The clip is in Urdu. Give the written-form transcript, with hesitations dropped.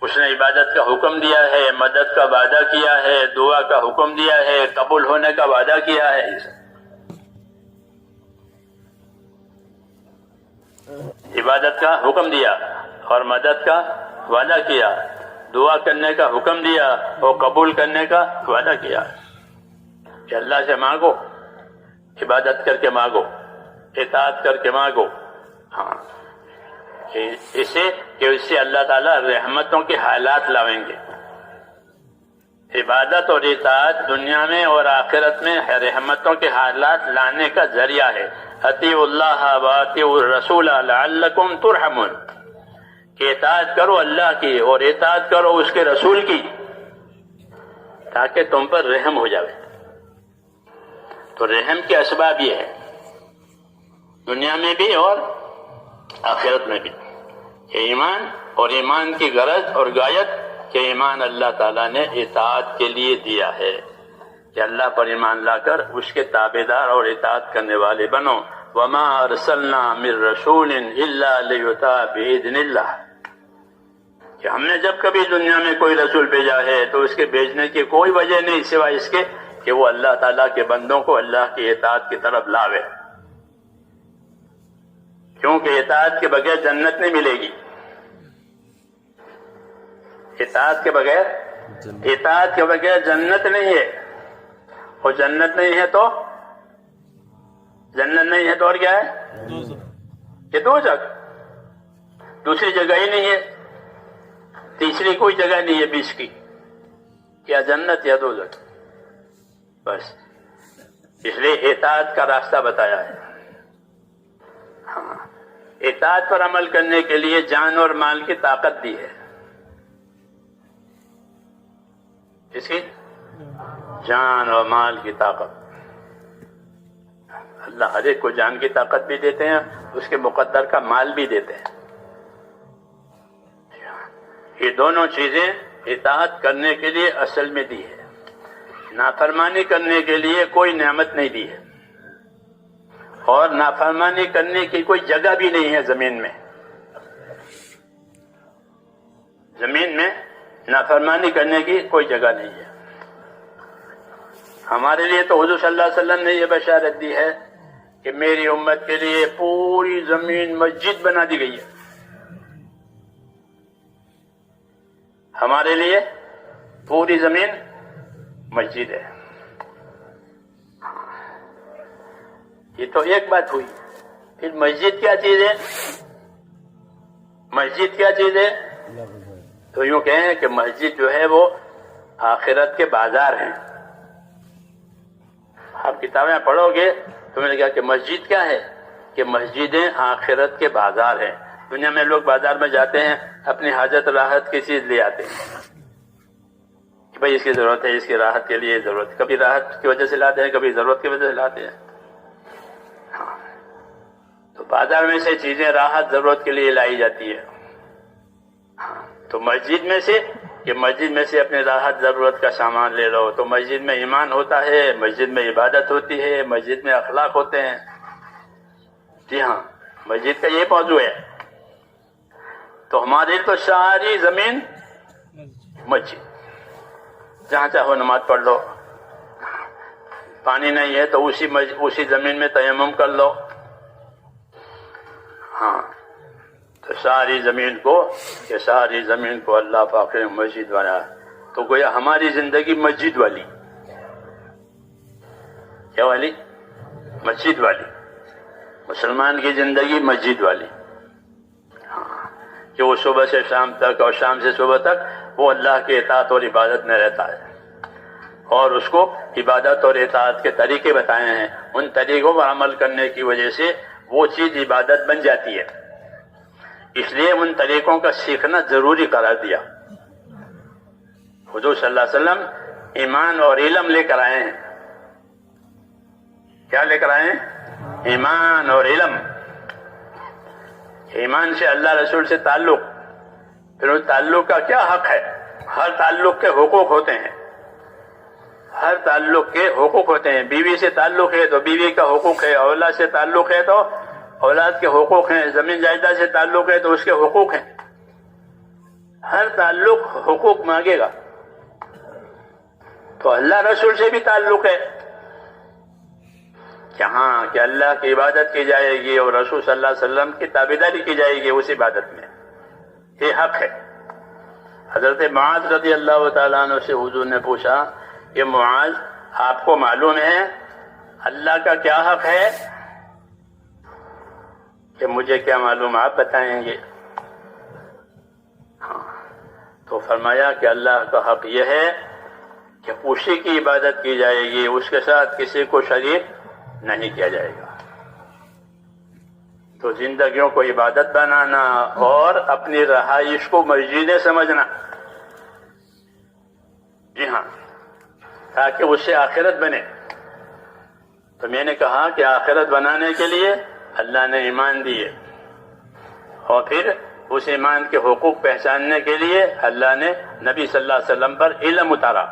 اس نے عبادت کا حکم دیا ہے، مدد کا وعدہ کیا ہے، دعا کا حکم دیا ہے، قبول ہونے کا وعدہ کیا ہے۔ عبادت کا حکم دیا اور مدد کا وعدہ کیا، دعا کرنے کا حکم دیا اور قبول کرنے کا وعدہ کیا کہ اللہ سے مانگو، عبادت کر کے مانگو، اطاعت کر کے مانگو، ہاں اسے کہ اس سے اللہ تعالیٰ رحمتوں کے حالات لاویں گے۔ عبادت اور اطاعت دنیا میں اور آخرت میں رحمتوں کے حالات لانے کا ذریعہ ہے۔ اطیعوا اللہ و اطیعوا الرسول لعلکم ترحمون، کہ اطاعت کرو اللہ کی اور اطاعت کرو اس کے رسول کی تاکہ تم پر رحم ہو جائے۔ تو رحم کے اسباب یہ ہے دنیا میں بھی اور آخرت میں بھی، کہ ایمان اور ایمان کی غرض اور غایت کہ ایمان اللہ تعالیٰ نے اطاعت کے لیے دیا ہے، کہ اللہ پر ایمان لا کر اس کے تابعدار اور اطاعت کرنے والے بنو۔ وما ارسلنا من رسول الا لیطاع باذن اللہ، کہ ہم نے جب کبھی دنیا میں کوئی رسول بھیجا ہے تو اس کے بھیجنے کی کوئی وجہ نہیں سوائے اس کے کہ وہ اللہ تعالیٰ کے بندوں کو اللہ کی اطاعت کی طرف لاوے، کیونکہ اطاعت کے بغیر جنت نہیں ملے گی۔ اطاعت کے بغیر جنت نہیں ہے، اور جنت نہیں ہے تو اور کیا ہے؟ یہ دوزخ، دوسری جگہ ہی نہیں ہے، تیسری کوئی جگہ نہیں ہے بیچ کی، یا جنت یا دوزخ، بس اس لیے اطاعت کا راستہ بتایا ہے۔ ہاں، اطاعت پر عمل کرنے کے لیے جان اور مال کی طاقت دی ہے۔ اس کی جان اور مال کی طاقت، اللہ ہر ایک کو جان کی طاقت بھی دیتے ہیں، اس کے مقدر کا مال بھی دیتے ہیں۔ یہ دونوں چیزیں اطاعت کرنے کے لیے اصل میں دی ہے، نافرمانی کرنے کے لیے کوئی نعمت نہیں دی ہے، اور نافرمانی کرنے کی کوئی جگہ بھی نہیں ہے زمین میں۔ زمین میں نافرمانی کرنے کی کوئی جگہ نہیں ہے۔ ہمارے لیے تو حضور صلی اللہ علیہ وسلم نے یہ بشارت دی ہے کہ میری امت کے لیے پوری زمین مسجد بنا دی گئی ہے۔ ہمارے لیے پوری زمین مسجد ہے۔ یہ تو ایک بات ہوئی، پھر مسجد کیا چیز ہے؟ مسجد کیا چیز ہے؟ تو یوں کہیں کہ مسجد جو ہے وہ آخرت کے بازار ہیں۔ آپ کتابیں پڑھو گے تو میں نے کہا کہ مسجد کیا ہے؟ کہ مسجدیں آخرت کے بازار ہیں۔ دنیا میں لوگ بازار میں جاتے ہیں، اپنی حاجت راحت کی چیز لے آتے ہیں کہ بھائی اس کی ضرورت ہے، اس کی راحت کے لیے ضرورت، کبھی راحت کی وجہ سے لاتے ہیں، کبھی ضرورت کی وجہ سے لاتے ہیں۔ ہاں، تو بازار میں سے چیزیں راحت ضرورت کے لیے لائی جاتی ہے۔ تو مسجد میں سے کہ مسجد میں سے اپنے راحت ضرورت کا سامان لے لو، تو مسجد میں ایمان ہوتا ہے، مسجد میں عبادت ہوتی ہے، مسجد میں اخلاق ہوتے ہیں۔ جی ہاں، مسجد کا یہ موضوع ہے۔ تو ہماری تو ساری زمین مسجد، جہاں چاہو نماز پڑھ لو، پانی نہیں ہے تو اسی زمین میں تیمم کر لو۔ ہاں، تو ساری زمین کو اللہ پاک نے مسجد بنایا، تو گویا ہماری زندگی مسجد والی، کیا والی؟ مسجد والی، مسلمان کی زندگی مسجد والی، کہ وہ صبح سے شام تک اور شام سے صبح تک وہ اللہ کی اطاعت اور عبادت میں رہتا ہے، اور اس کو عبادت اور اطاعت کے طریقے بتائے ہیں، ان طریقوں پر عمل کرنے کی وجہ سے وہ چیز عبادت بن جاتی ہے۔ اس لیے ان طریقوں کا سیکھنا ضروری قرار دیا۔ حضور صلی اللہ علیہ وسلم ایمان اور علم لے کر آئے ہیں۔ کیا لے کر آئے ہیں؟ ایمان اور علم۔ ایمان سے اللہ رسول سے تعلق، پھر اس تعلق کا کیا حق ہے؟ ہر تعلق کے حقوق ہوتے ہیں، ہر تعلق کے حقوق ہوتے ہیں۔ بیوی سے تعلق ہے تو بیوی کا حقوق ہے، اولاد سے تعلق ہے تو اولاد کے حقوق ہیں، زمین جائیداد سے تعلق ہے تو اس کے حقوق ہیں۔ ہر تعلق حقوق مانگے گا. تو اللہ رسول سے بھی تعلق ہے کہ ہاں کہ اللہ کی عبادت کی جائے گی اور رسول صلی اللہ علیہ وسلم کی تابعداری کی جائے گی اس عبادت میں. یہ حق ہے. حضرت معاذ رضی اللہ تعالیٰ عنہ سے حضور نے پوچھا کہ معاذ آپ کو معلوم ہے اللہ کا کیا حق ہے؟ کہ مجھے کیا معلوم، آپ بتائیں گے. ہاں تو فرمایا کہ اللہ کا حق یہ ہے کہ اسی کی عبادت کی جائے گی، اس کے ساتھ کسی کو شریک نہیں کیا جائے گا. تو زندگیوں کو عبادت بنانا اور اپنی رہائش کو مسجدیں سمجھنا، جی ہاں، تاکہ اس سے آخرت بنے. تو میں نے کہا کہ آخرت بنانے کے لیے اللہ نے ایمان دیے، اور پھر اس ایمان کے حقوق پہچاننے کے لیے اللہ نے نبی صلی اللہ علیہ وسلم پر علم اتارا.